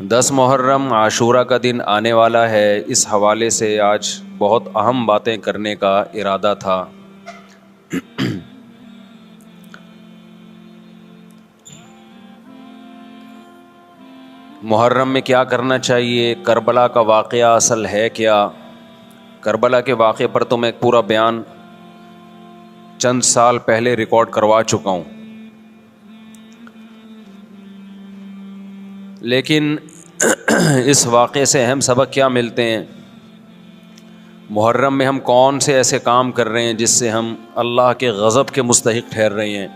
10 محرم عاشورہ کا دن آنے والا ہے. اس حوالے سے آج بہت اہم باتیں کرنے کا ارادہ تھا. محرم میں کیا کرنا چاہیے؟ کربلا کا واقعہ اصل ہے کیا؟ کربلا کے واقعے پر تو میں ایک پورا بیان چند سال پہلے ریکارڈ کروا چکا ہوں، لیکن اس واقعے سے اہم سبق کیا ملتے ہیں؟ محرم میں ہم کون سے ایسے کام کر رہے ہیں جس سے ہم اللہ کے غضب کے مستحق ٹھہر رہے ہیں؟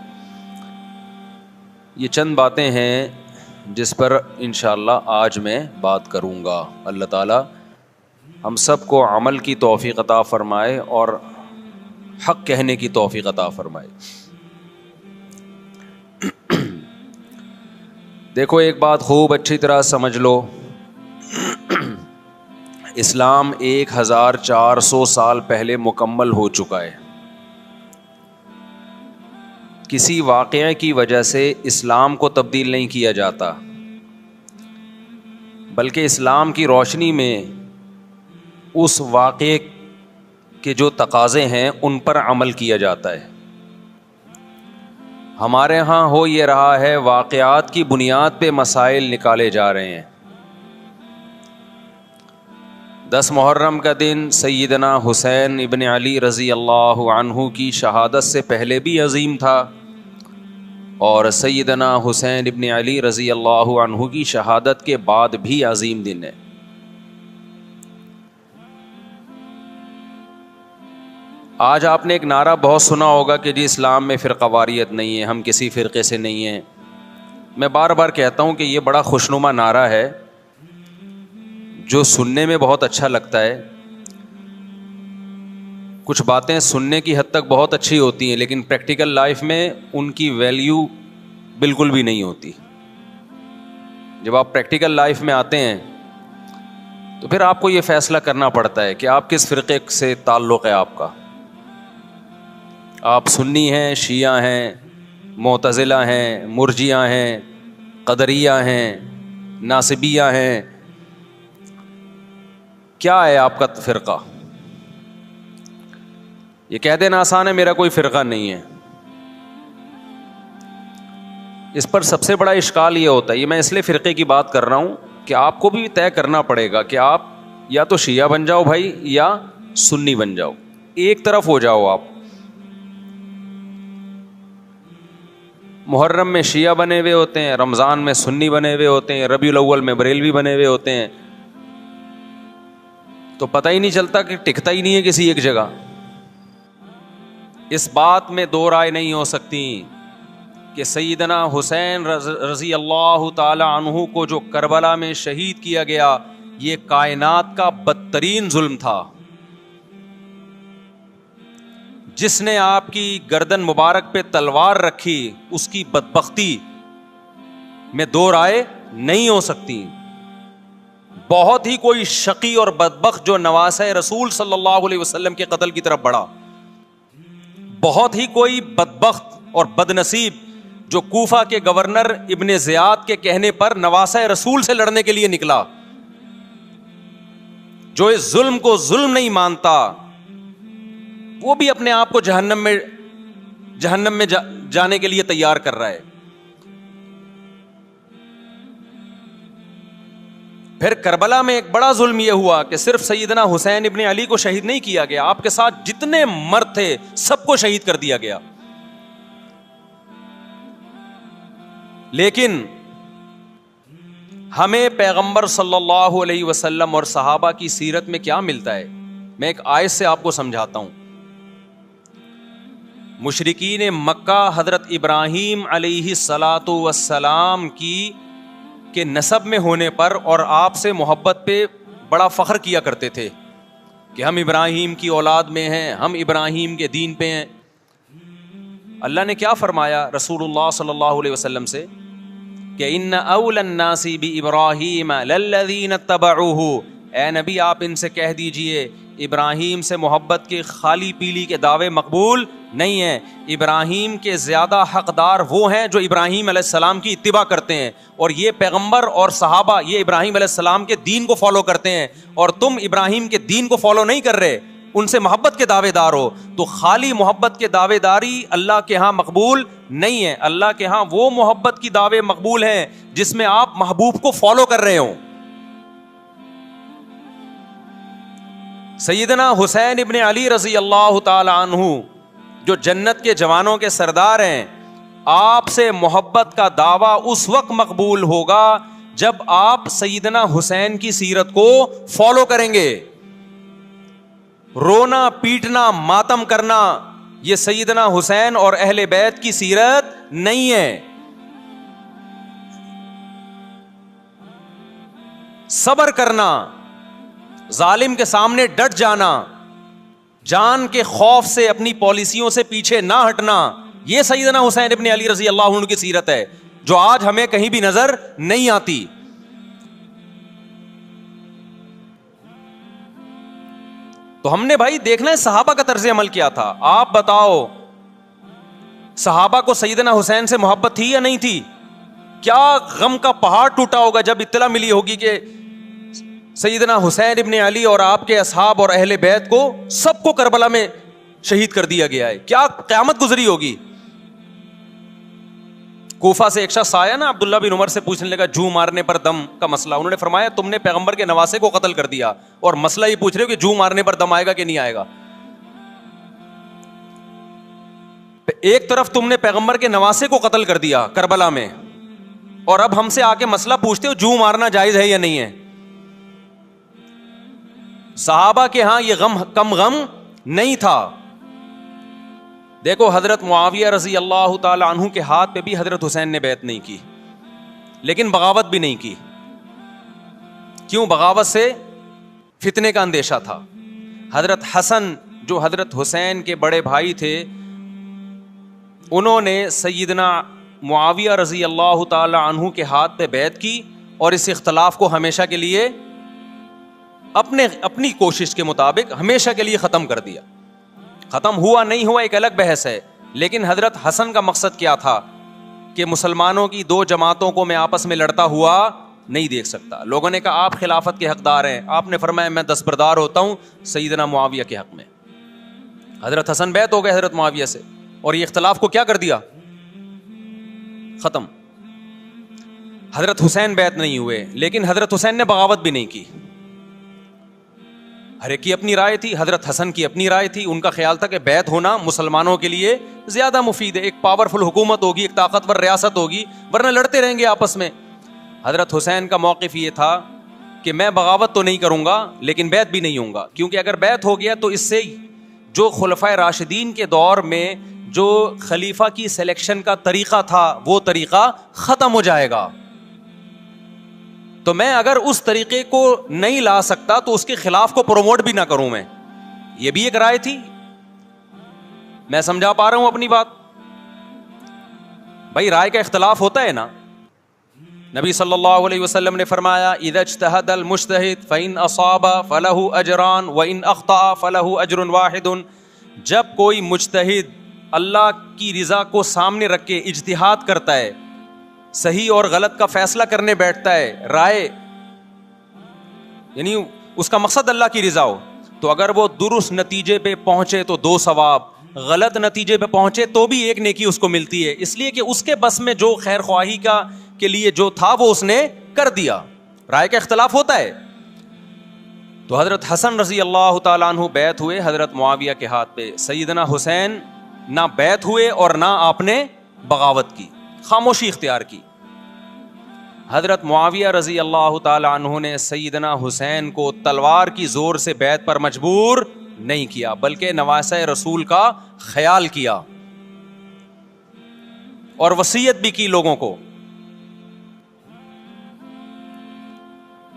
یہ چند باتیں ہیں جس پر انشاءاللہ آج میں بات کروں گا. اللہ تعالی ہم سب کو عمل کی توفیق عطا فرمائے اور حق کہنے کی توفیق عطا فرمائے. دیکھو ایک بات خوب اچھی طرح سمجھ لو، اسلام 1400 سال پہلے مکمل ہو چکا ہے. کسی واقعے کی وجہ سے اسلام کو تبدیل نہیں کیا جاتا، بلکہ اسلام کی روشنی میں اس واقعے کے جو تقاضے ہیں ان پر عمل کیا جاتا ہے. ہمارے ہاں ہو یہ رہا ہے، واقعات کی بنیاد پہ مسائل نکالے جا رہے ہیں. 10 محرم کا دن سیدنا حسین ابن علی رضی اللہ عنہ کی شہادت سے پہلے بھی عظیم تھا، اور سیدنا حسین ابن علی رضی اللہ عنہ کی شہادت کے بعد بھی عظیم دن ہے. آج آپ نے ایک نعرہ بہت سنا ہوگا کہ جی اسلام میں فرقہ واریت نہیں ہے، ہم کسی فرقے سے نہیں ہیں. میں بار بار کہتا ہوں کہ یہ بڑا خوشنما نعرہ ہے جو سننے میں بہت اچھا لگتا ہے. کچھ باتیں سننے کی حد تک بہت اچھی ہوتی ہیں، لیکن پریکٹیکل لائف میں ان کی ویلیو بالکل بھی نہیں ہوتی. جب آپ پریکٹیکل لائف میں آتے ہیں تو پھر آپ کو یہ فیصلہ کرنا پڑتا ہے کہ آپ کس فرقے سے تعلق ہے آپ کا. آپ سنی ہیں، شیعہ ہیں، معتزلہ ہیں، مرجیہ ہیں، قدریہ ہیں، ناصبیہ ہیں، کیا ہے آپ کا فرقہ؟ یہ کہہ دینا آسان ہے، میرا کوئی فرقہ نہیں ہے. اس پر سب سے بڑا اشکال یہ ہوتا ہے، یہ میں اس لیے فرقے کی بات کر رہا ہوں کہ آپ کو بھی طے کرنا پڑے گا کہ آپ یا تو شیعہ بن جاؤ بھائی یا سنی بن جاؤ، ایک طرف ہو جاؤ آپ. محرم میں شیعہ بنے ہوئے ہوتے ہیں، رمضان میں سنی بنے ہوئے ہوتے ہیں، ربیع الاول میں بریلوی بنے ہوئے ہوتے ہیں، تو پتہ ہی نہیں چلتا کہ ٹکتا ہی نہیں ہے کسی ایک جگہ. اس بات میں دو رائے نہیں ہو سکتی کہ سیدنا حسین رضی اللہ تعالی عنہ کو جو کربلا میں شہید کیا گیا، یہ کائنات کا بدترین ظلم تھا. جس نے آپ کی گردن مبارک پہ تلوار رکھی، اس کی بدبختی میں دو رائے نہیں ہو سکتی. بہت ہی کوئی شقی اور بدبخت جو نواسہ رسول صلی اللہ علیہ وسلم کے قتل کی طرف بڑھا، بہت ہی کوئی بدبخت اور بدنصیب جو کوفہ کے گورنر ابن زیاد کے کہنے پر نواسہ رسول سے لڑنے کے لیے نکلا، جو اس ظلم کو ظلم نہیں مانتا، وہ بھی اپنے آپ کو جہنم میں جانے کے لیے تیار کر رہا ہے. پھر کربلا میں ایک بڑا ظلم یہ ہوا کہ صرف سیدنا حسین ابن علی کو شہید نہیں کیا گیا، آپ کے ساتھ جتنے مرد تھے سب کو شہید کر دیا گیا. لیکن ہمیں پیغمبر صلی اللہ علیہ وسلم اور صحابہ کی سیرت میں کیا ملتا ہے؟ میں ایک آیت سے آپ کو سمجھاتا ہوں. مشرکین مکہ حضرت ابراہیم علیہ الصلاۃ والسلام کے نسب میں ہونے پر اور آپ سے محبت پہ بڑا فخر کیا کرتے تھے کہ ہم ابراہیم کی اولاد میں ہیں، ہم ابراہیم کے دین پہ ہیں. اللہ نے کیا فرمایا رسول اللہ صلی اللہ علیہ وسلم سے کہ ان اول الناس بابراہیم للذین اتبعوہ، اے نبی آپ ان سے کہہ دیجئے ابراہیم سے محبت کے خالی پیلی کے دعوے مقبول نہیں ہے. ابراہیم کے زیادہ حقدار وہ ہیں جو ابراہیم علیہ السلام کی اتباع کرتے ہیں, اور یہ پیغمبر اور صحابہ یہ ابراہیم علیہ السلام کے دین کو فالو کرتے ہیں, اور تم ابراہیم کے دین کو فالو نہیں کر رہے, ان سے محبت کے دعوے دار ہو. تو خالی محبت کے دعوے داری اللہ کے ہاں مقبول نہیں ہے. اللہ کے ہاں وہ محبت کی دعوے مقبول ہیں جس میں آپ محبوب کو فالو کر رہے ہوں. سیدنا حسین ابن علی رضی اللہ تعالی عنہ جو جنت کے جوانوں کے سردار ہیں, آپ سے محبت کا دعویٰ اس وقت مقبول ہوگا جب آپ سیدنا حسین کی سیرت کو فالو کریں گے. رونا پیٹنا ماتم کرنا یہ سیدنا حسین اور اہل بیت کی سیرت نہیں ہے. صبر کرنا, ظالم کے سامنے ڈٹ جانا, جان کے خوف سے اپنی پالیسیوں سے پیچھے نہ ہٹنا, یہ سیدنا حسین ابن علی رضی اللہ عنہ کی سیرت ہے جو آج ہمیں کہیں بھی نظر نہیں آتی. تو ہم نے بھائی دیکھنا ہے صحابہ کا طرز عمل کیا تھا. آپ بتاؤ صحابہ کو سیدنا حسین سے محبت تھی یا نہیں تھی؟ کیا غم کا پہاڑ ٹوٹا ہوگا جب اطلاع ملی ہوگی کہ سیدنا حسین ابن علی اور آپ کے اصحاب اور اہل بیت کو سب کو کربلا میں شہید کر دیا گیا ہے. کیا قیامت گزری ہوگی. کوفہ سے ایک شخص آیا نا عبداللہ بن عمر سے پوچھنے لگا جو مارنے پر دم کا مسئلہ. انہوں نے فرمایا تم نے پیغمبر کے نواسے کو قتل کر دیا اور مسئلہ یہ پوچھ رہے ہو کہ جو مارنے پر دم آئے گا کہ نہیں آئے گا. ایک طرف تم نے پیغمبر کے نواسے کو قتل کر دیا کربلا میں, اور اب ہم سے آ کے مسئلہ پوچھتے ہو جو مارنا جائز ہے یا نہیں ہے. صحابہ کے ہاں یہ غم کم غم نہیں تھا. دیکھو حضرت معاویہ رضی اللہ تعالی عنہ کے ہاتھ پہ بھی حضرت حسین نے بیعت نہیں کی, لیکن بغاوت بھی نہیں کی. کیوں؟ بغاوت سے فتنے کا اندیشہ تھا. حضرت حسن جو حضرت حسین کے بڑے بھائی تھے, انہوں نے سیدنا معاویہ رضی اللہ تعالی عنہ کے ہاتھ پہ بیعت کی اور اس اختلاف کو ہمیشہ کے لیے اپنی کوشش کے مطابق ہمیشہ کے لیے ختم کر دیا. ختم ہوا نہیں ہوا ایک الگ بحث ہے, لیکن حضرت حسن کا مقصد کیا تھا کہ مسلمانوں کی دو جماعتوں کو میں آپس میں لڑتا ہوا نہیں دیکھ سکتا. لوگوں نے کہا آپ خلافت کے حقدار ہیں, آپ نے فرمایا میں دستبردار ہوتا ہوں سیدنا معاویہ کے حق میں. حضرت حسن بیعت ہو گئے حضرت معاویہ سے, اور یہ اختلاف کو کیا کر دیا؟ ختم. حضرت حسین بیعت نہیں ہوئے, لیکن حضرت حسین نے بغاوت بھی نہیں کی. ہر ایک کی اپنی رائے تھی, حضرت حسن کی اپنی رائے تھی. ان کا خیال تھا کہ بیعت ہونا مسلمانوں کے لیے زیادہ مفید ہے, ایک پاورفل حکومت ہوگی, ایک طاقتور ریاست ہوگی, ورنہ لڑتے رہیں گے آپس میں. حضرت حسین کا موقف یہ تھا کہ میں بغاوت تو نہیں کروں گا لیکن بیعت بھی نہیں ہوں گا, کیونکہ اگر بیعت ہو گیا تو اس سے جو خلفائے راشدین کے دور میں جو خلیفہ کی سلیکشن کا طریقہ تھا وہ طریقہ ختم ہو جائے گا. تو میں اگر اس طریقے کو نہیں لا سکتا تو اس کے خلاف کو پروموٹ بھی نہ کروں میں. یہ بھی ایک رائے تھی. میں سمجھا پا رہا ہوں اپنی بات؟ بھائی رائے کا اختلاف ہوتا ہے نا. نبی صلی اللہ علیہ وسلم نے فرمایا اذا اجتہد المجتہد فإن اصاب فلہ اجران وإن اخطأ فلہ اجر واحد. جب کوئی مجتہد اللہ کی رضا کو سامنے رکھ کے اجتہاد کرتا ہے, صحیح اور غلط کا فیصلہ کرنے بیٹھتا ہے, رائے یعنی اس کا مقصد اللہ کی رضا ہو, تو اگر وہ درست نتیجے پہ پہنچے تو 2 ثواب, غلط نتیجے پہ پہنچے تو بھی 1 نیکی اس کو ملتی ہے, اس لیے کہ اس کے بس میں جو خیر خواہی کا کے لیے جو تھا وہ اس نے کر دیا. رائے کا اختلاف ہوتا ہے. تو حضرت حسن رضی اللہ تعالیٰ عنہ بیعت ہوئے حضرت معاویہ کے ہاتھ پہ. سیدنا حسین نہ بیعت ہوئے اور نہ آپ نے بغاوت کی, خاموشی اختیار کی. حضرت معاویہ رضی اللہ تعالی عنہ نے سیدنا حسین کو تلوار کی زور سے بیعت پر مجبور نہیں کیا, بلکہ نواسہ رسول کا خیال کیا اور وصیت بھی کی لوگوں کو.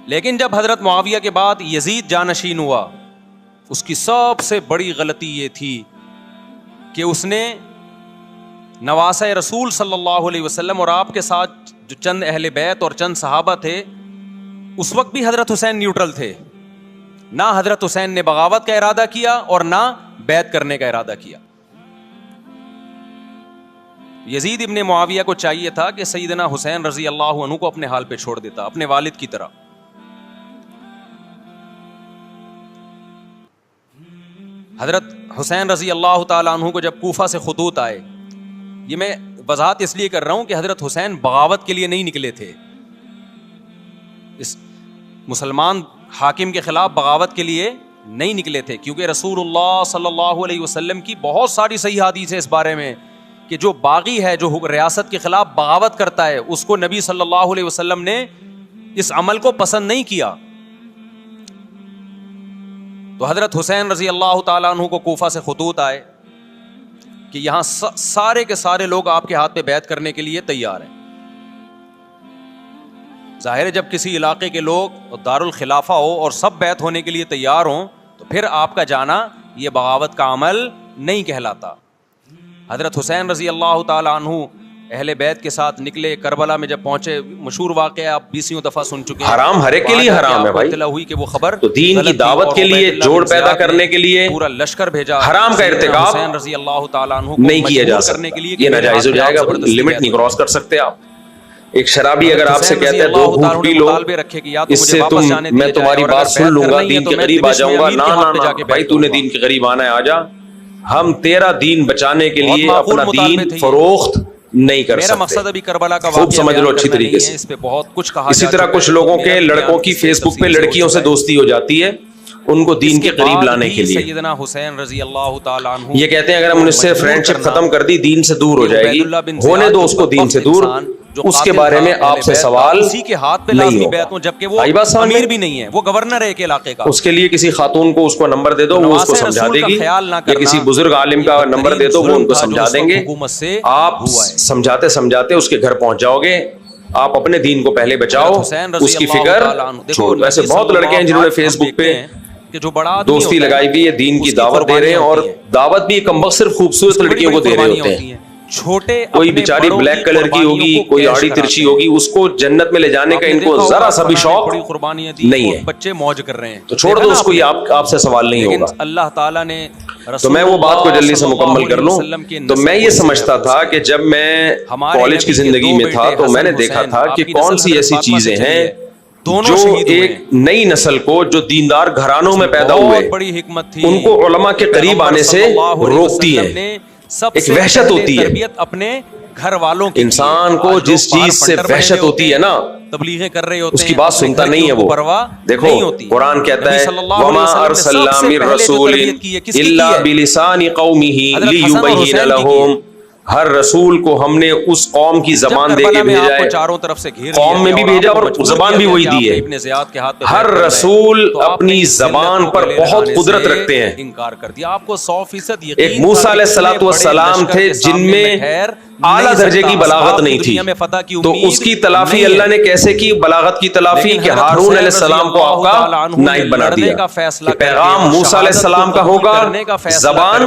لیکن جب حضرت معاویہ کے بعد یزید جانشین ہوا, اس کی سب سے بڑی غلطی یہ تھی کہ اس نے نواسہ رسول صلی اللہ علیہ وسلم اور آپ کے ساتھ جو چند اہل بیت اور چند صحابہ تھے, اس وقت بھی حضرت حسین نیوٹرل تھے. نہ حضرت حسین نے بغاوت کا ارادہ کیا اور نہ بیعت کرنے کا ارادہ کیا. یزید ابن معاویہ کو چاہیے تھا کہ سیدنا حسین رضی اللہ عنہ کو اپنے حال پہ چھوڑ دیتا، اپنے والد کی طرح. حضرت حسین رضی اللہ تعالیٰ عنہ کو جب کوفہ سے خطوط آئے، یہ میں وضاحت اس لیے کر رہا ہوں کہ حضرت حسین بغاوت کے لیے نہیں نکلے تھے، اس مسلمان حاکم کے خلاف بغاوت کے لیے نہیں نکلے تھے، کیونکہ رسول اللہ صلی اللہ علیہ وسلم کی بہت ساری صحیح حدیث ہے اس بارے میں کہ جو باغی ہے، جو ریاست کے خلاف بغاوت کرتا ہے، اس کو نبی صلی اللہ علیہ وسلم نے اس عمل کو پسند نہیں کیا. تو حضرت حسین رضی اللہ تعالیٰ عنہ کو کوفہ سے خطوط آئے کہ یہاں سارے کے سارے لوگ آپ کے ہاتھ پہ بیعت کرنے کے لیے تیار ہیں. ظاہر ہے جب کسی علاقے کے لوگ دارالخلافہ ہو اور سب بیعت ہونے کے لیے تیار ہوں تو پھر آپ کا جانا یہ بغاوت کا عمل نہیں کہلاتا. حضرت حسین رضی اللہ تعالیٰ عنہ اہل بیت کے ساتھ نکلے. کربلا میں جب پہنچے، مشہور واقعہ آپ 20 دفعہ سن چکے ہیں. حرام ہر ایک کے لیے حرام ہے بھائی. اطلاع ہوئی کہ وہ خبر تو دین کی دعوت کے لیے، جوڑ پیدا کرنے کے لیے پورا لشکر بھیجا. حرام کا ارتکاب حسین رضی اللہ تعالیٰ عنہ نہیں کیا جا سکتا، یہ ناجائز ہو جائے گا، لمٹ نہیں کراس کر سکتے آپ. ایک شرابی اگر آپ سے کہتے ہیں 2 گھونٹ پی لو، اس سے میں تمہاری بات سن لوں گا، دین کے قریب آ جاؤں گا. نہ بھائی، تو نے دین کے قریب آنا ہے، آ جا. ہم تیرا دین بچانے کے لیے اپنا دین فروخت نہیں کر سکتے. میرا مقصد ابھی کربلا کا خوب سمجھ لو اچھی طریقے سے. اس پہ بہت کچھ کہا. اسی طرح کچھ لوگوں کے لڑکوں کی فیس بک پہ لڑکیوں سے دوستی ہو جاتی ہے ان کو دین کے قریب لانے کے لیے. سیدنا حسین رضی اللہ تعالیٰ عنہ یہ کہتے ہیں اگر ہم اس سے فرینڈ شپ ختم کر دی دین سے دور ہو جائے گی. ہونے دو اس کو دین سے دور، اس کے بارے میں آپ سے سوال اسی کے ہاتھ پہ لازمی بیعت ہوں، جبکہ وہ امیر بھی نہیں ہے، وہ گورنر ہے ایک علاقے کا. اس کے لیے کسی خاتون کو اس کو نمبر دے دو، وہ اس کو سمجھا دے گی، یا کسی بزرگ عالم کا نمبر دے دو، وہ ان کو سمجھا دیں گے. آپ سمجھاتے سمجھاتے اس کے گھر پہنچ جاؤ گے. آپ اپنے دین کو پہلے بچاؤ، اس کی فکر چھوڑ. ویسے بہت لڑکے ہیں جنہوں نے فیس بک پہ دوستی لگائی ہوئی ہے، دین کی دعوت دے رہے ہیں، اور دعوت بھی کم وقت صرف خوبصورت لڑکیوں کو دے رہے ہوتے ہیں. چھوٹے کوئی بیچاری بلیک کلر کی ہوگی، کوئی آڑی ترچی ہوگی، اس کو جنت میں لے جانے کا ان کو ذرا سا بھی شوق نہیں ہے. بچے موج کر رہے ہیں تو چھوڑ دو اس کو، یہ آپ سے سوال نہیں ہوگا. اللہ تعالیٰ نے تو میں وہ بات کو جلدی سے مکمل کر لوں. تو میں یہ سمجھتا تھا کہ جب میں کالج کی زندگی میں تھا تو میں نے دیکھا تھا کہ کون سی ایسی چیزیں ہیں جو ایک نئی نسل کو، جو دیندار گھرانوں میں پیدا ہوئے، ان کو علماء کے قریب آنے سے روکتی ہیں. ایک وحشت ہوتی ہے اپنے گھر والوں کی. انسان کو جس چیز سے وحشت ہوتی ہے نا، تبلیغیں کر رہے ہوتے ہیں، اس کی بات سنتا نہیں ہے وہ. دیکھو قرآن کہتا ہے وَمَا أَرْسَلْنَا مِن رَّسُولٍ إِلَّا بِلِسَانِ قَوْمِهِ لِيُبَيِّنَ لَهُمْ. ہر رسول کو ہم نے اس قوم کی زبان دے کے بھیجا ہے، چاروں طرف سے گھیر قوم میں بھی بھیجا اور زبان بھی وہی دی ہے. ہر رسول اپنی زبان پر بہت قدرت رکھتے ہیں. انکار کر دیا. آپ کو 100% یقین. ایک موسیٰ علیہ السلام تھے جن میں اعلیٰ درجے کی بلاغت نہیں تھی، تو اس کی تلافی اللہ نے کیسے کی؟ بلاغت کی تلافی کہ ہارون علیہ السلام کو آپ کا نائب بنا دیا. پیغام موسیٰ علیہ السلام کا ہوگا، زبان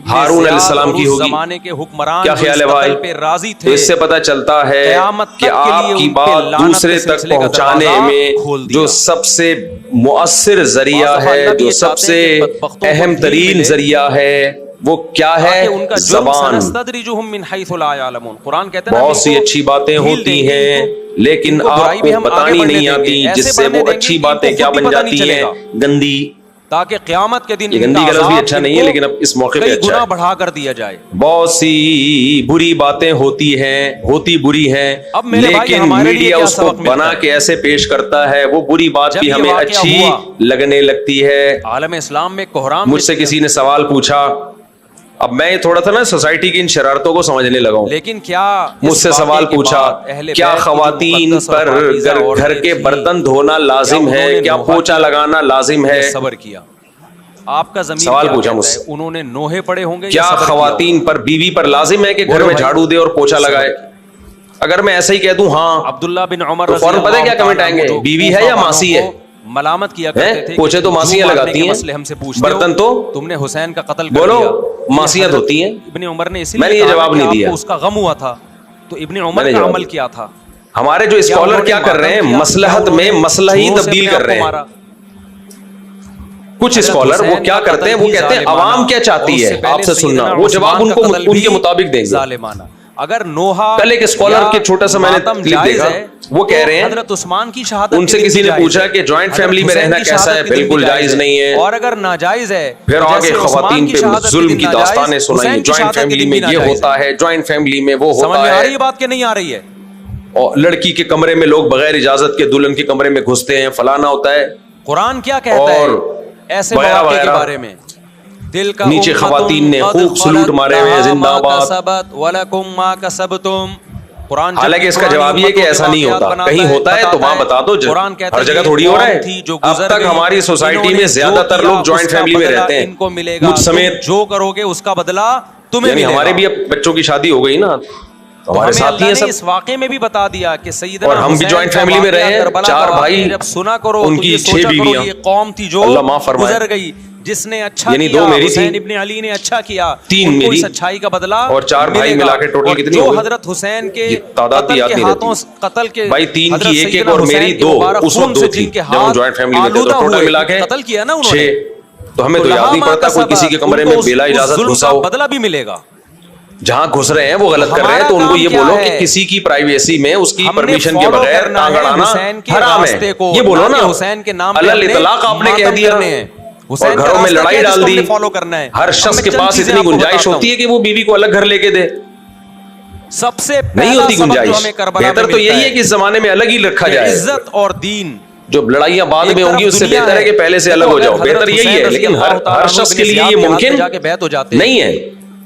ہارون علیہ السلام کی ہوگی. کیا خیال ہے بھائی؟ تو اس سے پتہ چلتا ہے کہ آپ کی بات دوسرے تک پہنچانے میں جو سب سے مؤثر ذریعہ ہے، جو سب سے اہم ترین ذریعہ ہے، وہ کیا ہے؟ زبان. قرآن کہتا ہے بہت سی اچھی باتیں ہوتی ہیں لیکن آپ کو بتانی نہیں آتی، جس سے وہ اچھی باتیں کیا بن جاتی ہیں؟ گندی. تاکہ قیامت کے دن یہ گندی کا لفظ بھی اچھا نہیں ہے لیکن اب اس موقع پہ اچھا ہے، بڑھا کر دیا جائے. بہت سی بری باتیں ہوتی ہیں، ہوتی بری ہیں، لیکن میڈیا اس کو بنا کے ایسے پیش کرتا ہے وہ بری بات بھی ہمیں اچھی لگنے لگتی ہے. عالم اسلام میں کوہرام. مجھ سے کسی نے سوال پوچھا، اب میں تھوڑا تھا نا سوسائٹی کی ان شرارتوں کو سمجھنے لگا ہوں. لیکن کیا مجھ سے سوال پوچھا کیا خواتین پر گھر کے برتن دھونا لازم ہے؟ کیا پوچھا لگانا لازم ہے؟ صبر کیا. آپ کا ضمیر سوال پوچھا مجھ سے، انہوں نے نوحے پڑے ہوں گے. کیا خواتین پر، بیوی پر لازم ہے کہ گھر میں جھاڑو دے اور پوچھا لگائے؟ اگر میں ایسا ہی کہہ دوں ہاں، عبداللہ بن عمر تو فوراً پتہ ہے کیا کمنٹ آئیں گے؟ بیوی ہے یا ماسی ہے؟ ملامت کیا کرتے تھے. پوچھے تو ماسیاں لگاتی ہیں، ہم سے پوچھتے برتن تو تم نے حسین کا قتل کر دیا. بولو ماسیاں دھوتی ہیں. ابن عمر نے اسی میں نے یہ جواب نہیں دیا، اس کا غم ہوا تھا تو ابن عمر کا عمل کیا تھا. ہمارے جو اسکالر کیا کر رہے ہیں، مصلحت میں مسئلہ ہی تبدیل کر رہے ہیں. کچھ اسکالر وہ کیا کرتے ہیں، وہ کہتے ہیں عوام کیا چاہتی ہے آپ سے سننا، وہ جواب ان کے مطابق دیں گے. اگر نوحہ کل ایک اسکالر کے چھوٹا سا میں نے کلپ دیکھا, وہ کہہ رہے ہیں حضرت عثمان کی شہادت, ان سے کسی نے پوچھا کہ جوائنٹ فیملی میں رہنا کیسا ہے, بالکل جائز نہیں ہے. اور اگر ناجائز ہے, پھر آگے خواتین پہ ظلم کی داستانیں سنائی, جوائنٹ فیملی میں یہ ہوتا ہے, جوائنٹ فیملی میں وہ سمجھ ہوتا میں آ ہے. رہی ہے بات کہ نہیں آ رہی ہے؟ اور لڑکی کے کمرے میں لوگ بغیر اجازت کے دلہن کے کمرے میں گھستے ہیں, فلانا ہوتا ہے. قرآن کیا کہتا ہے ایسے مواقع کے بارے میں؟ دل کا نیچے خواتین نے خوب سلوٹ مارے ہوئے, زندہ باد. وَلَكُمْ مَا كَسَبْتُمْ. حالانکہ اس کا جواب یہ کہ ایسا نہیں ہوتا, کہیں ہوتا ہے تو وہاں بتا دو, ہر جگہ تھوڑی ہو رہا ہے. اب تک ہماری سوسائٹی میں زیادہ تر لوگ جوائنٹ فیملی میں رہتے ہیں, مجھ سمیت. جو کرو گے اس کا بدلہ تمہیں ملے گا. ہمارے بھی اب بچوں کی شادی ہو گئی نا, ہمارے ساتھی ہیں سب. اس واقعے میں بھی بتا دیا کہ سیدنا اور ہم بھی جوائنٹ فیملی میں رہے ہیں, 4 بھائی, جب سنا کرو ان کی 6 بیویاں. یہ قوم تھی جو اللہ معاف فرمائے, گزر گئی, جس نے اچھا یعنی کیا, 2 میری حسین تھی, ابن علی نے اچھا کیا, 3 میری, اس اچھائی کا بدلہ, اور 4 بھائی ملا کے ٹوٹل کتنی جو ہو گئی؟ حضرت حسین کے تعداد یاد نہیں ہاتھوں رہتی قتل کے بھائی, 3 کی ایک اور میری 2, اس وقت 2 تھی جب ہم جوائنٹ فیملی میں تھے, تو ٹوٹل ملا کے قتل کیا نا انہوں نے. 6. تو ہمیں تو یاد نہیں پڑتا کوئی کسی کے کمرے میں بلا اجازت گھسا ہو. بدلہ بھی ملے گا. جہاں گھس رہے ہیں وہ غلط کر رہے ہیں, تو ان کو یہ بولو کہ کسی کی پرائیویسی میں اس کی پرمیشن کے بغیر ٹانگ اڑانا حرام ہے. یہ بولو نا, حسین کے نام اللہ الاطلاق آپ نے کہہ دیا, اور گھروں میں لڑائی ڈال دی. ہر شخص کے پاس اتنی گنجائش ہوتی ہے کہ وہ بیوی کو الگ گھر لے کے دے, سب سے نہیں ہوتی گنجائش. بہتر تو یہی ہے کہ اس زمانے میں الگ ہی رکھا جائے. عزت اور دین, جو لڑائیاں بعد میں ہوں گی اس سے بہتر ہے کہ پہلے سے الگ ہو جاؤ. بہتر یہی ہے, لیکن ہر شخص کے لیے یہ ممکن نہیں ہے,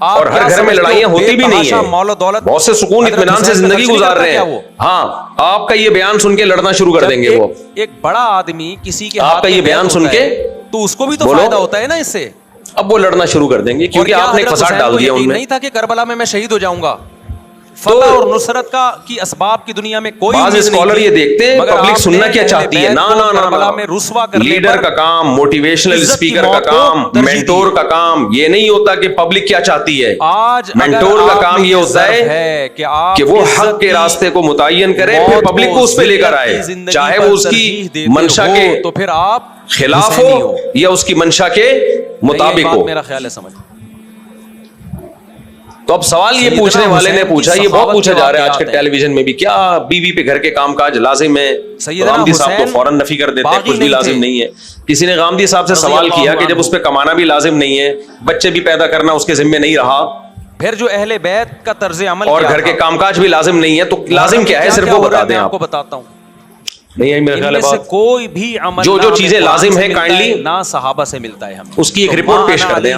اور ہر گھر میں لڑائیاں ہوتی بھی نہیں ہیں. بہت سے سکون اطمینان سے زندگی گزار رہے ہیں. ہاں, آپ کا یہ بیان سن کے لڑنا شروع کر دیں گے. وہ ایک بڑا آدمی کسی کے آپ کا یہ بیان سن کے, تو اس کو بھی تو فائدہ ہوتا ہے نا اس سے. اب وہ لڑنا شروع کر دیں گے, کیونکہ آپ نے ایک فساد ڈال دیا ان میں. نہیں تھا کہ کربلا میں شہید ہو جاؤں گا. فتح اور نصرت کا کی اسباب کی دنیا میں کوئی بعض اسکالر یہ دیکھتے ہیں پبلک سننا کیا چاہتی ہے. نا, لیڈر کا کام, موٹیویشنل اسپیکر کا کام, مینٹور کا کام یہ نہیں ہوتا کہ پبلک کیا چاہتی ہے. مینٹور کا کام یہ ہوتا ہے کہ وہ حق کے راستے کو متعین کرے, پھر پبلک کو اس پہ لے کر آئے, چاہے وہ اس کی منشا کے تو پھر آپ خلاف ہو یا اس کی منشا کے مطابق ہو. میرا خیال ہے سمجھ. تو اب سوال یہ پوچھنے والے نے پوچھا, یہ بہت پوچھا جا رہا ہے آج کے ٹیلی ویژن میں بھی, کیا بیوی پہ گھر کے کام کاج لازم ہے؟ غامدی صاحب تو فوراً نفی کر دیتے ہیں, کچھ بھی لازم نہیں ہے. کسی نے غامدی صاحب سے سوال کیا کہ جب اس پہ کمانا بھی لازم نہیں ہے, بچے بھی پیدا کرنا اس کے ذمہ نہیں رہا, پھر جو اہل بیت کا طرز عمل اور گھر کے کام کاج بھی لازم نہیں ہے, تو لازم کیا ہے صرف وہ بتا دیں. آپ کو بتاتا ہوں, نہیں میرا خیال ہے بات, کوئی بھی عمل جو چیزیں لازم ہیں کائنڈلی نہ صحابہ سے ملتا ہے, ہم اس کی ایک رپورٹ پیش کر دیں.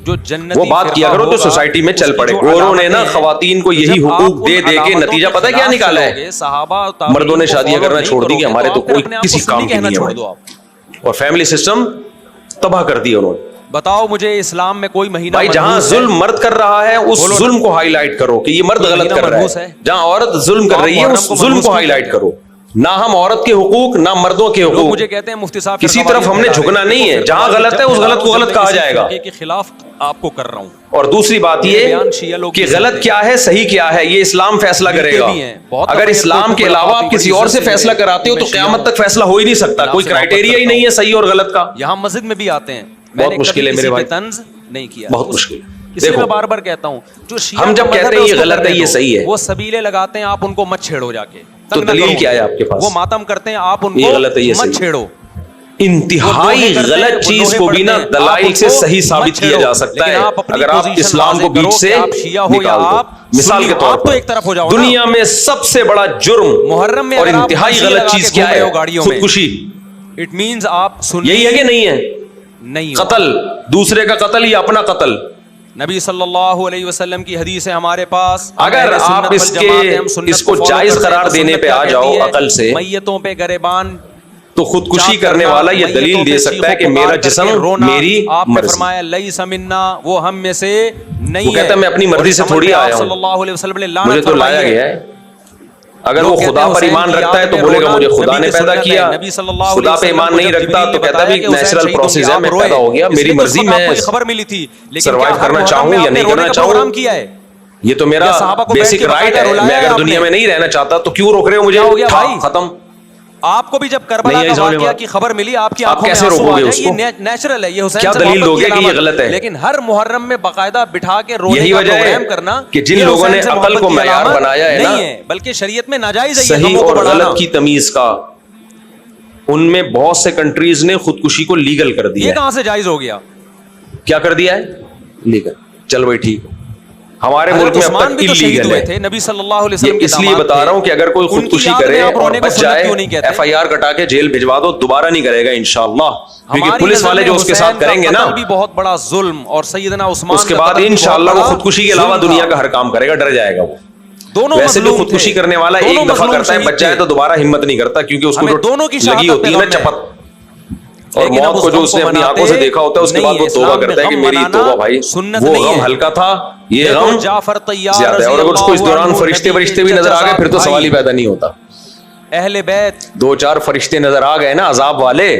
جو وہ بات کیا کرو جو سوسائٹی میں چل پڑے. گوروں نے نا خواتین کو یہی حقوق دے دے کے نتیجہ پتہ کیا نکالا ہے؟ مردوں نے شادیاں کرنا چھوڑ دی کہ ہمارے تو کوئی کسی کام کی نہیں ہے, اور فیملی سسٹم تباہ کر دیا انہوں نے. بتاؤ مجھے اسلام میں کوئی مہینہ بھائی جہاں ظلم مرد کر رہا ہے اس ظلم کو ہائی لائٹ کرو کہ یہ مرد غلط کر رہا ہے. جہاں عورت ظلم کر رہی ہے اس ظلم کو ہائی لائٹ کرو. نہ ہم عورت کے حقوق نہ مردوں کے حقوق, مجھے کہتے ہیں مفتی صاحب کسی طرف ہم نے جھکنا نہیں ہے. جہاں غلط ہے اس غلط کو غلط کہا جائے گا, کے خلاف آپ کو کر رہا ہوں. اور دوسری بات یہ کہ غلط کیا ہے صحیح کیا ہے یہ اسلام فیصلہ کرے گا. اگر اسلام کے علاوہ آپ کسی اور سے فیصلہ کراتے ہو تو قیامت تک فیصلہ ہو ہی نہیں سکتا. کوئی کرائٹیریا ہی نہیں ہے صحیح اور غلط کا. یہاں مسجد میں بھی آتے ہیں, بہت مشکل ہے میرے بھائی, طنز نہیں کیا, بہت مشکل. میں بار بار کہتا ہوں جو ہم جب کہتے ہیں یہ غلط ہے یہ صحیح ہے, وہ سبیلے لگاتے ہیں, آپ ان کو مت چھیڑو جا کے. تو دلیل کیا ہے آپ کے پاس؟ وہ ماتم کرتے ہیں, آپ ان کو مت چھیڑو. انتہائی غلط چیز کو بھی نا دلائل سے صحیح ثابت کیا جا سکتا ہے اگر آپ اسلام کو بیچ سے نکال دو. مثال کے طور پر دنیا میں سب سے بڑا جرم محرم میں اور انتہائی غلط چیز کیا ہے؟ خودکشی. اٹ مینز آپ یہی ہے کہ نہیں ہے؟ نہیں, قتل, دوسرے کا قتل یا اپنا قتل. نبی صلی اللہ علیہ وسلم کی حدیث ہے ہمارے پاس. اگر آپ اس کو جائز قرار دینے پہ آ جاؤ عقل سے, میتوں پہ گریبان, تو خودکشی کرنے والا یہ دلیل دے سکتا ہے کہ میرا جسم میری مرضی. فرمایا لیس منا, وہ ہم میں سے نہیں ہے. وہ کہتا ہے میں اپنی مرضی سے تھوڑی آیا ہوں, صلی اللہ علیہ وسلم نے مجھے تو لایا گیا ہے. اگر وہ خدا پر ایمان رکھتا ہے تو بولے گا مجھے خدا نے پیدا کیا. خدا پہ ایمان نہیں رکھتا تو کہتا ہے نیچرل پروسیس ہے, میں پیدا ہو گیا, میری مرضی, میں خبر ملی تھی سروائیو کرنا چاہوں یا نہیں کرنا چاہوں, یہ تو میرا بیسک رائٹ ہے. میں اگر دنیا میں نہیں رہنا چاہتا تو کیوں روک رہے ہو مجھے؟ ختم. آپ کو بھی جب کربلا کا واقعہ کی خبر ملی آپ کی آنکھوں میں آنسو آ جائے، یہ نیچرل ہے، یہ حسین سے محبت کی علامت ہے، لیکن ہر محرم میں باقاعدہ بٹھا کے رونے کا پروگرام کرنا کہ جن لوگوں نے عقل کو معیار بنایا ہے نہیں ہے، بلکہ شریعت میں ناجائز ہے صحیح اور غلط کی تمیز کا، ان میں بہت سے کنٹریز نے خودکشی کو لیگل کر دیا. یہ کہاں سے جائز ہو گیا؟ کیا کر دیا ہے؟ لیگل. چل بھائی ٹھیک، ہمارے ملک میں اب تک اللیگل ہے. نبی صلی اللہ علیہ وسلم اس لیے بتا رہا ہوں کہ اگر کوئی خودکشی کرے اور بچ جائے، ایف آئی آر کٹا کے جیل بھجوا دو، دوبارہ نہیں کرے گا انشاءاللہ، کیونکہ پولیس والے جو اس کے ساتھ کریں گے نا بھی بہت بڑا ظلم، اور سیدنا عثمان اس کے بعد انشاءاللہ وہ خودکشی کے علاوہ دنیا کا ہر کام کرے گا، ڈر جائے گا وہ. ویسے بھی خودکشی کرنے والا ایک دفعہ کرتا ہے، بچ جائے تو دوبارہ ہمت نہیں کرتا، کیونکہ اس کو لگی ہوتی ہے نا چپت، اور موت کو جو اس نے اپنی آنکھوں سے دیکھا ہوتا ہے اس کے بعد وہ توبہ کرتا ہے کہ میری توبہ بھائی، وہ غم ہلکا تھا، یہ غم زیادہ ہے. اور اگر اس کو اس دوران فرشتے بھی نظر آ گئے پھر تو سوال ہی پیدا نہیں ہوتا. اہل بیت 2-4 فرشتے نظر آ گئے نا عذاب والے،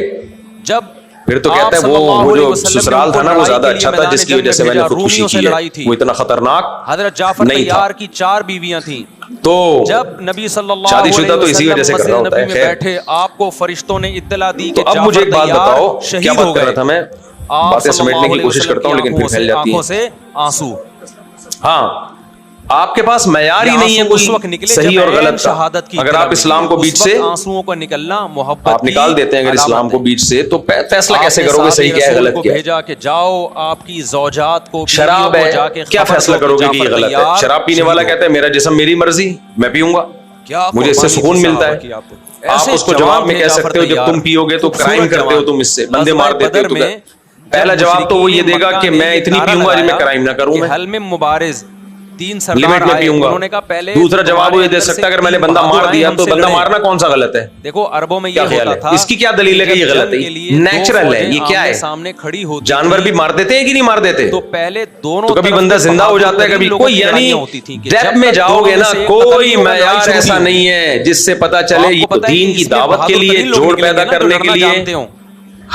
جب پھر تو کہتا ہے وہ جو سسرال تھا نا وہ زیادہ اچھا تھا جس کی وجہ سے میں نے خودکشی کی ہے، وہ اتنا خطرناک حضرت جعفر طیار کی 4 بیویاں تھیں. تو جب نبی صلی اللہ شادی علیہ شدہ تو اسی وجہ سے کر رہا ہوتا ہے. وسلم بیٹھے، آپ کو فرشتوں نے اطلاع دی کہ اب مجھے ایک بات بتاؤ، کیا شہید بات ہو کر رہا گئے. تھا میں؟ باتیں سمیٹنے کی کوشش کرتا ہوں لیکن پھر پھیل جاتی آنکھوں سے آنسو. ہاں، آپ کے پاس معیار ہی نہیں ہے کوئی صحیح اور غلط کا. اگر آپ اسلام کو بیچ سے آنسوؤں کا نکلنا محبت آپ نکال دیتے ہیں، اگر اسلام کو بیچ سے تو فیصلہ کیسے کرو گے صحیح کیا ہے غلط کیا ہے؟ بھیجا کہ جاؤ آپ کی زوجات کو، شراب ہے، کیا فیصلہ کرو گے کہ یہ غلط ہے؟ شراب پینے والا کہتا ہے میرا جسم میری مرضی، میں پیوں گا، مجھے اس سے سکون ملتا ہے. آپ اس کو جواب میں کہہ سکتے ہو جب تم پیو گے تو کرائم کرتے ہو، تم اس سے بندے مار دیتے ہو. تو پہلا جواب تو وہ یہ دے گا کہ میں اتنی پیوں گا میں کرائم نہ کروں، میں حل میں مبارز 3 لمٹ سردار میں آئے، پیوں گا. انہوں نے کہا پہلے دوسرا جواب وہ یہ دے سکتا ہے اگر میں نے بندہ مار دیا تو بندہ مارنا کون سا غلط ہے؟ دیکھو عربوں میں کیا یہ خیال ہوتا ہے؟ تھا، اس کی کیا دلیل ہے کہ یہ غلط ہے؟ نیچرل ہے، یہ کیا ہے؟ سامنے کھڑی ہوتی، جانور بھی مار دیتے ہیں کہ نہیں مار دیتے؟ تو پہلے دونوں تو کبھی بندہ زندہ ہو جاتا ہے کبھی کوئی، یعنی ڈیپ میں جاؤ گے نا کوئی معیار ایسا نہیں ہے جس سے پتا چلے یہ تو دین کی دعوت کے لیے، جوڑ پیدا کرنے کے لیے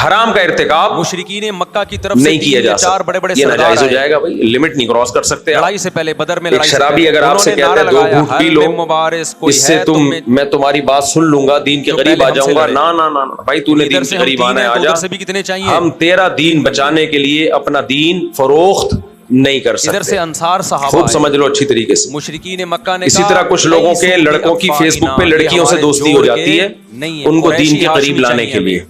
حرام کا ارتکاب مشرکین مکہ کی طرف نہیں کیا جا سکتا. یہ ناجائز ہو جائے گا بھائی، لمٹ نہیں کراس کر سکتے. لڑائی سے پہلے بدر میں ایک شرابی اگر آپ سے کہتا ہے 2 گھونٹ پی لو اس سے میں تمہاری بات سن لوں گا، دین کے قریب آ جاؤں گا، نہ بھائی تو نے دین کے قریب آنا ہے، آ جا. ہم تیرا دین بچانے کے لیے اپنا دین فروخت نہیں کر سکتے. ادھر سے انصار صحابہ خوب سمجھ لو اچھی طریقے سے. مشرکین مکہ نے اسی طرح کچھ لوگوں کے لڑکوں کی فیس بک پہ لڑکیوں سے دوستی ہو جاتی ہے ان کو دین کے قریب لانے کے لیے.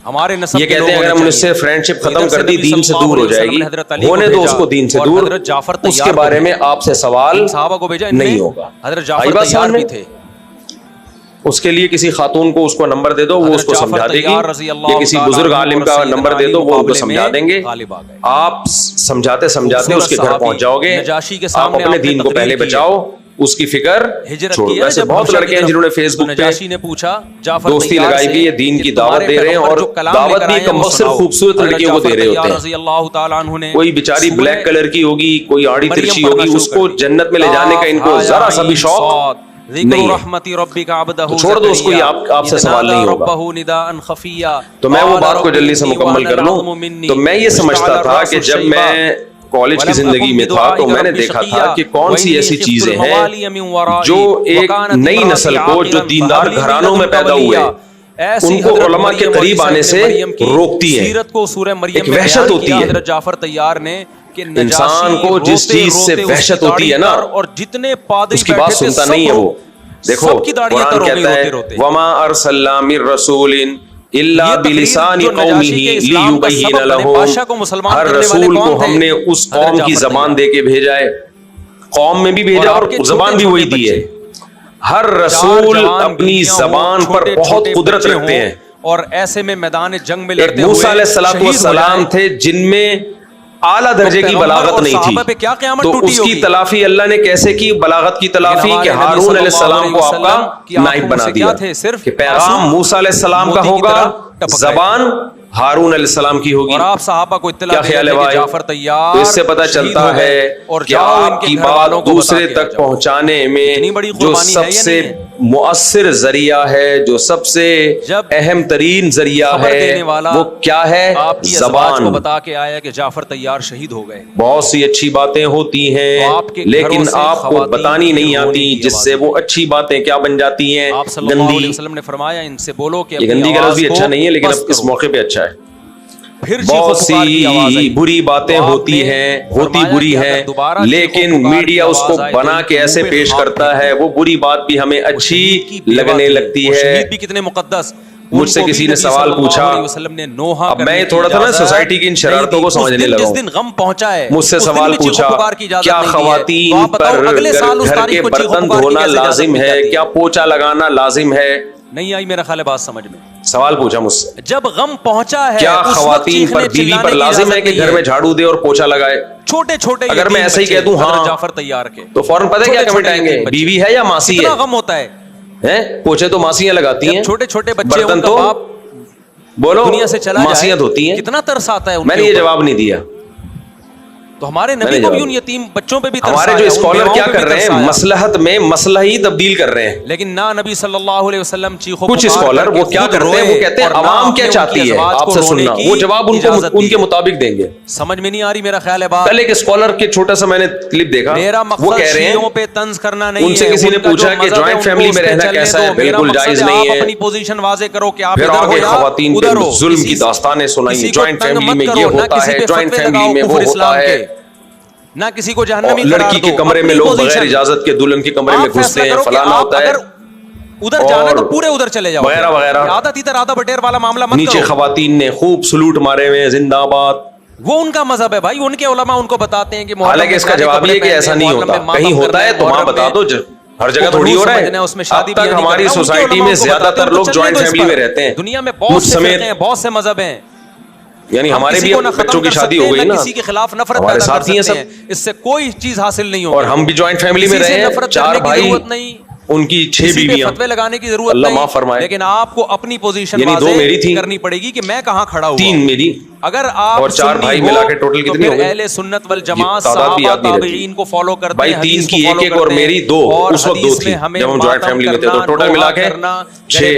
ہمارے نسب یہ کہتے ہیں اگر ہم ان سے فرینڈ شپ ختم کر دی دین سے دور ہو جائے گی، ہونے دو اس کو دین سے دور، اس کے بارے میں آپ سے سوال نہیں ہوگا. حضرت جعفر طیار بھی تھے، اس کے لیے کسی خاتون کو اس کو نمبر دے دو، وہ اس کو سمجھا دے گی، یا کسی بزرگ عالم کا نمبر دے دو، وہ ان کو سمجھا دیں گے. آپ سمجھاتے اس کے گھر پہنچ جاؤ گے. آپ اپنے دین کو پہلے بچاؤ، اس کی فکر چھوڑو. ویسے بہت لڑکے ہیں جنہوں نے فیس بک پہ دوستی لگائی بھی ہے، دین کی دعوت دے رہے ہیں، اور دعوت بھی کم وقت صرف خوبصورت لڑکیوں کو دے رہے ہوتے ہیں. کوئی بیچاری بلیک کلر کی ہوگی، کوئی آڑی ترچی ہوگی، اس کو جنت میں لے جانے کا ان کو ذرا سا بھی شوق نہیں ہے. چھوڑ دو اس کو، آپ سے سوال نہیں ہوگا. تو میں وہ بات کو جلدی سے مکمل کر لوں. تو میں یہ سمجھتا تھا کہ جب میں کالج کی زندگی میں تھا تو میں نے دیکھا تھا کہ کون سی ایسی چیزیں ہیں جو ایک نئی نسل کو جو دیندار گھرانوں میں پیدا ہوئے ان کو علماء کے قریب آنے سے روکتی ہیں. ایک وحشت ہوتی ہے حضرت جعفر طیار نے کہ انسان کو جس چیز سے وحشت ہوتی ہے نا اور جتنے پادری اس کی بات سنتا نہیں ہے وہ. دیکھو قرآن کہتا ہے وما ارسلنا من رسول الا بلسان قومه ليبين لهم. ہر رسول کو ہم نے اس قوم کی زبان دے کے بھیجا ہے، قوم میں بھی بھیجا اور زبان بھی وہی دی ہے. ہر رسول اپنی زبان پر بہت قدرت رکھتے ہیں، اور ایسے میں میدان جنگ میں ایک موسیٰ علیہ السلام تھے جن میں اعلیٰ درجے کی بلاغت نہیں تھی، تو اس کی تلافی اللہ نے کیسے کی؟ بلاغت کی تلافی کہ ہارون علیہ السلام کو آپ کا نائب بنا دیا، کہ پیغام موسیٰ علیہ السلام کا ہوگا، زبان ہارون علیہ السلام کی ہوگی. اور آپ صحابہ کو اطلاع کیا خیال ہے بھائی؟ تو اس سے پتہ چلتا ہے کہ آپ کی بات دوسرے تک پہنچانے میں جو سب سے مؤثر ذریعہ ہے، جو سب سے اہم ترین ذریعہ ہے، وہ کیا ہے؟ زبان. کو بتا کے آیا کہ جعفر طیار شہید ہو گئے. بہت سی اچھی باتیں ہوتی ہیں لیکن آپ کو بتانی نہیں آتی، جس سے وہ اچھی باتیں کیا بن جاتی ہیں؟ آپ صلی اللہ علیہ وسلم نے فرمایا ان سے بولو کہ یہ گندی غلط بھی اچھا نہیں ہے لیکن اب اس موقع پہ اچھا ہے. بہت سی بری باتیں ہوتی ہیں، ہوتی بری ہیں، لیکن میڈیا اس کو بنا کے ایسے پیش کرتا ہے وہ بری بات بھی ہمیں اچھی لگنے لگتی ہے. شہید بھی کتنے مقدس. مجھ سے کسی نے سوال پوچھا، اب میں تھوڑا تھا نا سوسائٹی کی ان شرارتوں کو سمجھنے لگا ہوں. جس دن غم پہنچا ہے مجھ سے سوال پوچھا کیا خواتین پر گھر کے برتن دھونا لازم ہے، کیا پوچھا لگانا لازم ہے؟ نہیں آئی میرا خیال ہے بات سمجھ میں. سوال پوچھا مجھ سے جب غم پہنچا ہے کیا خواتین پر بیوی پر لازم ہے کہ گھر میں جھاڑو دے اور پوچھا لگائے؟ چھوٹے چھوٹے اگر میں ایسا ہی کہہ دوں ہاں جعفر طیار کے تو فوراً پتہ ہے کیا کمنٹ آئیں گے؟ بیوی ہے یا ماسی ہے؟ کتنا غم ہوتا ہے. پوچھے تو ماسیاں لگاتی ہیں، چھوٹے چھوٹے بچے برتن تو بولو دنیا سے چلا ماسیاں دھوتی ہیں. کتنا ترس آتا ہے. میں نے یہ جواب نہیں دیا. تو ہمارے نبی کو بھی ان یتیم بچوں پہ بھی ترس ہمارے جو اسکالر کیا کر رہے ہیں؟ مصلحت میں مسئلہ ہی تبدیل کر رہے ہیں. لیکن نہ نبی صلی اللہ علیہ وسلم چیخو کچھ اسکالر وہ کیا کرتے ہیں؟ وہ کہتے ہیں عوام کیا چاہتی ہے آپ سے سننا، وہ جواب ان کے مطابق دیں گے. سمجھ میں نہیں آ رہی میرا خیال ہے بات. کل ایک اسکالر کے چھوٹا سا میں نے کلپ دیکھا، وہ کہہ رہے ہیں پہ طنز کرنا نہیں ہے. ان سے کسی نے پوچھا کہ جوائنٹ فیملی میں رہنا کیسا ہے؟ بالکل جائز نہیں ہے. اپنی پوزیشن واضح کرو کہ آپ پھر آگے خواتین پہ ظلم کی داستانیں سنائی. جوائنٹ فیملی میں یہ ہوتا ہے، جوائنٹ فیملی میں وہ ہوتا ہے، نہ کسی کو جہنمی لڑکی کے کمرے میں لوگ بغیر اجازت کے دلہن کے کمرے میں گھستے ہیں، فلانا ہوتا ہے. ادھر جانا تو پورے ادھر چلے جاؤ وغیرہ وغیرہ. آدھا تیتر آدھا بٹیر والا معاملہ مت نیچے کرو. خواتین نے خوب سلوٹ مارے ہوئے، زندہ باد. وہ ان کا مذہب ہے بھائی، ان کے علماء ان کو بتاتے ہیں کہ حالانکہ اس کا جواب یہ ہے کہ ایسا نہیں ہوتا. کہیں ہوتا ہے تو وہاں بتا دو، ہر جگہ تھوڑی ہو رہا ہے. اب تک ہماری سوسائٹی میں زیادہ تر لوگ جوائنٹ فیملی میں رہتے ہیں. دنیا میں بہت سے مذہب ہیں، یعنی ہمارے بھی بچوں کی شادی ہو گئی نا، کسی کے خلاف نفرت ہمارے پیدا کر ساتھی ہیں سکتے سب، ہیں، اس سے کوئی چیز حاصل نہیں ہوگی. اور ہم بھی جوائنٹ فیملی میں رہے ہیں، 4 بھائی، ان کی 6 بیویاں. فتوے لگانے کی ضرورت اللہ نہیں، معاف فرمائے. لیکن آپ کو اپنی پوزیشن یعنی 2 میری تھی کرنی پڑے گی کہ میں کہاں کھڑا ہوں. 3 میری اگر آپ اور 4 بھائی ملا کے ٹوٹل کتنی ہو گئی؟ اہل سنت والجماعت صحابہ تابعین کو فالو کرتے بھائی ہیں. 3 کی ایک اور میری 2، اس وقت 2 تھی جب ہم جوائنٹ فیملی میں تھے، تو ٹوٹل ملا کے 6.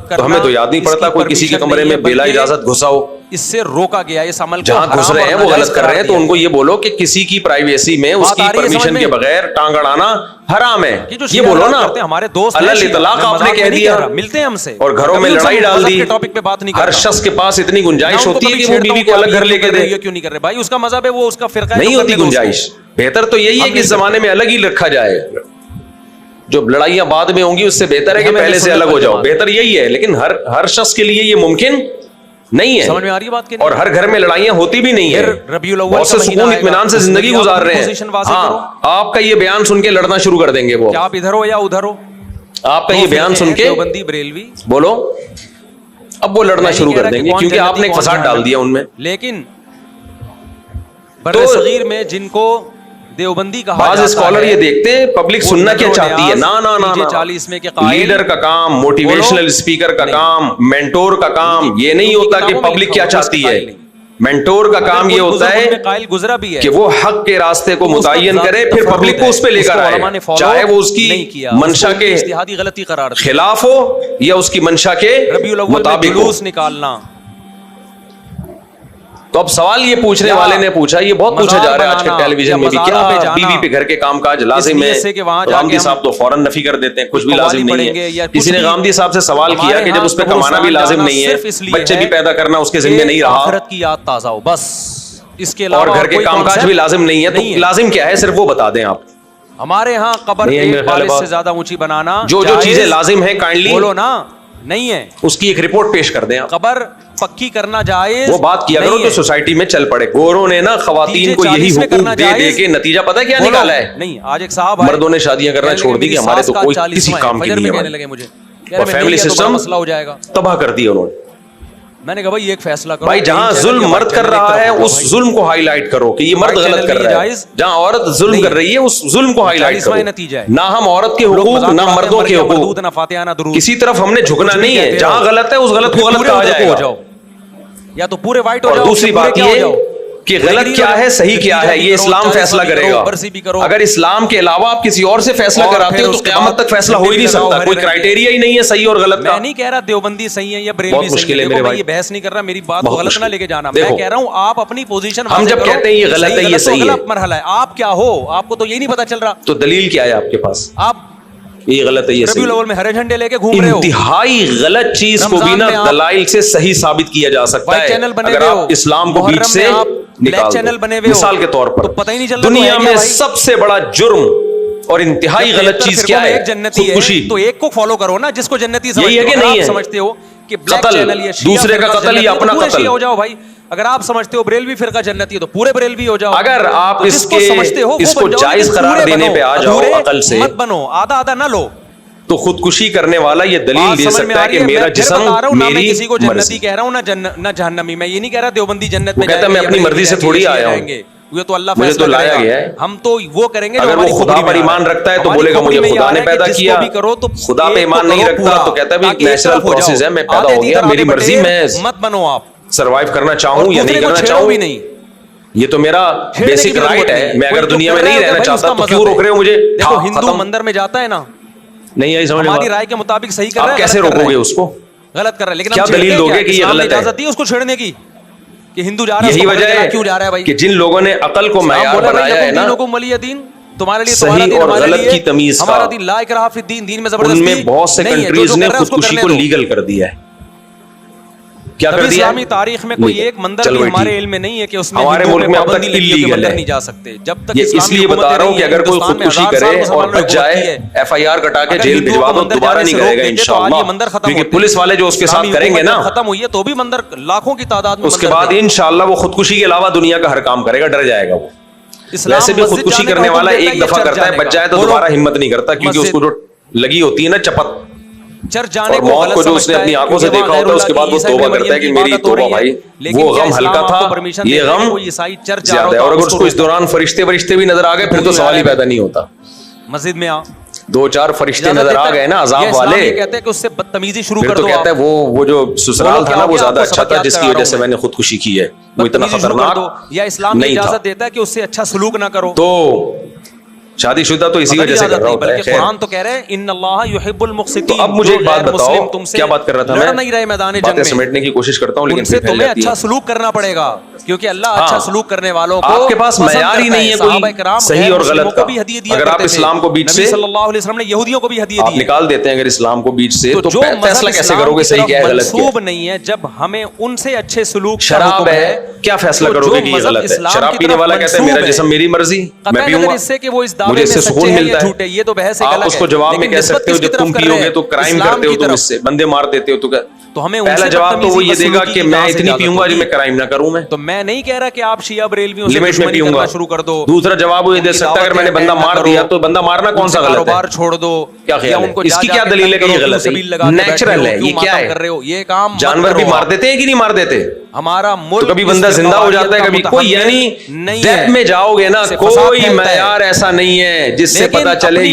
تو ہمیں تو یاد نہیں پڑتا کوئی کسی کے کمرے میں بلا اجازت گھسا ہو. اس سے روکا گیا اس عمل کو. جہاں گھس رہے ہیں وہ غلط کر رہے ہیں، تو ان کو یہ بولو کہ کسی کی پرائیویسی میں اس کی پرمیشن کے بغیر ٹانگ اڑانا حرام ہے. یہ بولو نا. ہمارے دوست اللہ اطلاق آپ نے کہہ دیا، ملتے ہیں ہم سے اور گھروں میں لڑائی ڈال دی. ٹاپک پہ بات نہیں. ہر شخص کے پاس اتنی گنجائش ہوتی ہے کہ وہ بیوی کو الگ گھر لے کے دے. کیوں نہیں کر رہے بھائی؟ اس کا مذہب ہے، وہ اس کا فرقہ ہے. نہیں ہوتی گنجائش. بہتر تو یہی ہے کہ اس زمانے میں الگ ہی رکھا جائے. جو لڑائیاں بعد میں ہوں گی اس سے بہتر ہے کہ پہلے سے الگ ہو جاؤ. بہتر یہی ہے، لیکن ہر شخص کے لیے یہ ممکن نہیں ہے. سمجھ میں آ رہی بات؟ اور ہر گھر میں لڑائیاں ہوتی بھی نہیں ہے. بہت سے سکون اطمینان سے زندگی گزار رہے ہیں. ہاں، آپ کا یہ بیان سن کے لڑنا شروع کر دیں گے وہ. کیا آپ ادھر ہو یا ادھر ہو؟ آپ کا یہ بیان سن کے دیوبندی بریلوی بولو، اب وہ لڑنا شروع کر دیں گے کیونکہ آپ نے ایک فساد ڈال دیا ان میں. لیکن برصغیر میں جن کو دیوبندی کہا بعض اسکالر یہ دیکھتے پبلک سننا کیا چاہتی ہے. نا لیڈر کا کام، موٹیویشنل اسپیکر کا کام، مینٹور کا کام یہ نہیں ہوتا کہ پبلک کیا چاہتی ہے. مینٹور کا کام یہ ہوتا ہے کہ وہ حق کے راستے کو متعین کرے، پھر پبلک کو اس پہ لے کر آئے، چاہے وہ اس کی منشا کے خلاف ہو یا اس کی منشا کے مطابق ہو. نکالنا. تو اب سوال یہ پوچھنے والے نے پوچھا، یہ بہت پوچھا جا رہا ہے آج کے ٹیلی ویژن میں بھی، کیا بیوی پہ گھر کے کام کاج لازم ہے؟ غامدی صاحب تو فوراً نفی کر دیتے ہیں، کچھ بھی لازم نہیں ہے. کسی نے غامدی صاحب سے سوال کیا کہ جب اس پہ کمانا بھی لازم نہیں ہے، بچے بھی پیدا کرنا اس کے ذمہ نہیں رہا، آخرت کی یاد تازہ ہو بس، اس کے علاوہ اور گھر کے کام کاج بھی لازم نہیں ہے، تو لازم کیا ہے صرف وہ بتا دیں آپ. ہمارے ہاں قبر ایک بالش سے زیادہ اونچی بنانا، جو چیزیں لازم ہیں کائنڈلی بولو نا، نہیں ہے اس کی ایک رپورٹ پیش کر دیں آپ. قبر پکی کرنا جائز، وہ بات کیا کرو تو سوسائٹی میں چل پڑے. گوروں نے نا خواتین کو یہی حقوق دے دے کے نتیجہ پتہ کیا نکالا ہے؟ نہیں، آج ایک صاحب مردوں نے شادیاں کرنا چھوڑ دی کہ ہمارے تو کوئی کسی کام کی نہیں ہے، اور فیملی سسٹم مسئلہ ہو جائے گا، تباہ کر دیا انہوں نے. میں نے کہا بھائی ایک فیصلہ کرو بھائی، جہاں ظلم مرد کر رہا ہے اس ظلم کو ہائی لائٹ کرو کہ یہ مرد غلط کر رہا ہے. جہاں عورت ظلم کر رہی ہے اس ظلم کو ہائی لائٹ کرو. نہ ہم عورت کے حقوق نہ مردوں کے حقوق کسی طرف ہم نے جھکنا نہیں ہے. جہاں غلط ہے اس غلط کو غلط کہا جائے گا. یا تو پورے وائٹ ہو جاؤ. دوسری بات یہ کہ غلط کیا ہے صحیح کیا ہے یہ اسلام فیصلہ کرے گا. اگر اسلام کے علاوہ آپ کسی اور سے فیصلہ کراتے ہو تو قیامت تک فیصلہ ہو ہی نہیں سکتا. کوئی کرائٹیریا ہی نہیں ہے صحیح اور غلط کا. میں نہیں کہہ رہا دیوبندی صحیح ہے یا بریلوی صحیح ہے, میں یہ بحث نہیں کر رہا, میری بات غلط نہ لے کے جانا. میں کہہ رہا ہوں آپ اپنی پوزیشن, ہم جب کہتے ہیں یہ غلط ہے یہ صحیح ہے, مرحلہ ہے, آپ کیا ہو, آپ کو تو یہ نہیں پتا چل رہا. تو دلیل کیا ہے آپ کے پاس؟ آپ یہ غلط ہے یہ صحیح. ربیع الاول میں ہرے جھنڈے لے کے گھوم رہے ہو. انتہائی غلط چیز کو بھی نا دلائل سے صحیح ثابت کیا جا سکتا ہے اگر آپ اسلام کو بیچ سے نکال دو. مثال کے طور پر دنیا میں سب سے بڑا جرم اور انتہائی غلط چیز کیا ہے؟ خودکشی. تو ایک کو فالو کرو نا جس کو جنتی سمجھتے ہو کہ قتل, دوسرے کا قتل یا اپنا قتل ہو جاؤ بھائی. اگر آپ سمجھتے ہو بریلوی فرقہ جنتی ہے تو پورے بریلوی ہو جاؤ. اگر آپ اس کو جائز قرار دینے پہ آ جاؤ عقل سے, مت بنو, آدھا آدھا نہ لو, تو خودکشی کرنے والا یہ دلیل دے سکتا ہے کہ میرا جسم میری کسی کو جنتی کہہ رہا ہوں نہ جہنمی. میں یہ نہیں کہہ رہا دیوبندی جنت میں کہتا ہے میں اپنی مرضی سے تھوڑی آیا ہوں, یہ تو اللہ مجھے تو لایا گیا ہے. ہم تو وہ کریں گے اگر وہ خدا پر ایمان رکھتا ہے تو بولے گا مجھے خدا نے پیدا کیا. خدا پہ ایمان نہیں رکھتا تو کہتا ہے نیچرل پروسیس ہے, میں پیدا ہو گیا, میری مرضی, میں مت بنو آپ سروائیو کرنا چاہوں یا نہیں کرنا چاہوں بھی نہیں, یہ تو میرا بیسک رائٹ ہے. میں اگر دنیا میں نہیں رہنا چاہتا تو کیوں روک رہے ہو مجھے؟ دیکھو ہندو مندر میں جاتا ہے نا, نہیں آئی سمجھ, ہماری رائے کے مطابق صحیح کر رہا ہے, آپ کیسے روکو گے اس کو؟ غلط کر رہا ہے, لیکن کیا دلیل دو گے کہ یہ غلط ہے؟ اجازت دی اس کو چھیڑنے کی کہ ہندو جا رہا ہے, یہی وجہ ہے کیوں جا رہا ہے بھائی کہ جن لوگوں نے عقل کو معیار بنایا ہے نا, تمہارے لیے صحیح اور غلط کی تمیز کا, ہمارا دین لا اکراہ فی الدین, دین میں ان زبردستی میں بہت سے کنٹریز نے خودکشی کو لیگل کر دیا ہے. کیا کر دیا؟ اسلامی تاریخ میں کوئی ایک مندر بھی ہمارے علم میں نہیں ہے کہ اس میں ہمارے ملک میں اب تک لیگل نہیں جا سکتے. جب تک اس لیے بتا رہا ہوں کہ اگر کوئی خودکشی کرے اور بچ جائے ایف آئی آر کٹا کے جیل بھجوا دو, دوبارہ نہیں کرے گا انشاءاللہ, کیونکہ پولیس والے جو اس کے ساتھ کریں گے نا ختم ہوئی ہے تو بھی مندر لاکھوں کی تعداد میں, اس کے بعد انشاءاللہ وہ خودکشی کے علاوہ دنیا کا ہر کام کرے گا, ڈر جائے گا. وہ ویسے بھی خودکشی کرنے والا ایک دفعہ کرتا ہے, بچ جائے تو دوبارہ ہمت نہیں کرتا, کیونکہ اس کو جو لگی ہوتی ہے نا چپت, چرچ جانے اور موت کو جو اس نے اپنی آنکھوں سے دیکھا ہوتا ہے اس کے بعد وہ توبہ کرتا ہے کہ میری توبہ بھائی, وہ غم ہلکا تھا, یہ غم زیادہ ہے. اور اگر اس کو اس دوران فرشتے بھی نظر آ گئے پھر تو سوال ہی پیدا نہیں ہوتا. مسجد میں آ, 2-4 فرشتے نظر آ گئے نا عذاب والے, کہتے ہیں کہ اس سے بدتمیزی شروع کر دو. تو کہتا ہے وہ جو سسرال تھا نا وہ زیادہ اچھا تھا جس کی وجہ سے میں نے خودکشی کی ہے, وہ اتنا خطرناک یا اسلام اجازت دیتا ہے کہ اس سے اچھا سلوک نہ کرو. تو شادی شدہ تو اسی وجہ سے کر رہا ہوتا ہے. قرآن تو کہہ رہے ہیں ان اللہ یحب المقسطین. تو اب مجھے ایک بات بتاؤ, کیا بات کر رہا تھا میں, نہیں رہے میدان جنگ باتیں میں سمیٹنے کی کوشش کرتا ہوں لیکن ان سے تمہیں اچھا سلوک کرنا پڑے گا, کیونکہ اللہ اچھا سلوک کرنے والوں کو آپ کے پاس معیار ہی نہیں ہے کوئی صحیح اور غلط کا. اگر آپ اسلام کو بیچ سے, صلی اللہ علیہ وسلم نے یہودیوں کو بھی ہدیے دی, آپ نکال دیتے ہیں اگر اسلام کو بیچ سے, تو فیصلہ کیسے کرو گے صحیح کیا ہے غلط کیا ہے؟ نہیں ہے جب ہمیں ان سے اچھے سلوک, شراب ہے, کیا فیصلہ کرو گے کہ یہ غلط ہے؟ شراب پینے والا کہتا ہے میرا جسم میری مرضی, میں پیوں گا, مجھے اس سے سکون ملتا ہے. یہ تو بحث آپ اس کو جواب میں کہہ سکتے ہو جب تم پیو گے تو کرائم کرتے ہو, تم اس سے بندے مار دیتے ہو, تو ہمیں پہلا جواب تو وہ یہ دے گا کہ میں اتنی پیوں گا جو میں کرائم نہ کروں. میں تو میں نہیں کہہ رہا کہ آپ شیعہ بریلویوں سے لمٹ میں پیوں گا شروع کر دو. دوسرا جواب وہ یہ دے سکتا ہے اگر میں نے بندہ مار دیا تو بندہ مارنا کون سا غلط ہے, چھوڑ دو, کیا خیال ہے, اس کی کیا دلیل ہے کہ یہ غلط ہے؟ نیچرل ہے, یہ کیا ہے, یہ کام جانور بھی مار دیتے ہیں کہ نہیں مار دیتے؟ ہمارا ملک کبھی بندہ زندہ ہو جاتا ہے کبھی کوئی, یعنی ڈیتھ میں جاؤ گے نا کوئی معیار ایسا نہیں ہے جس سے پتا چلے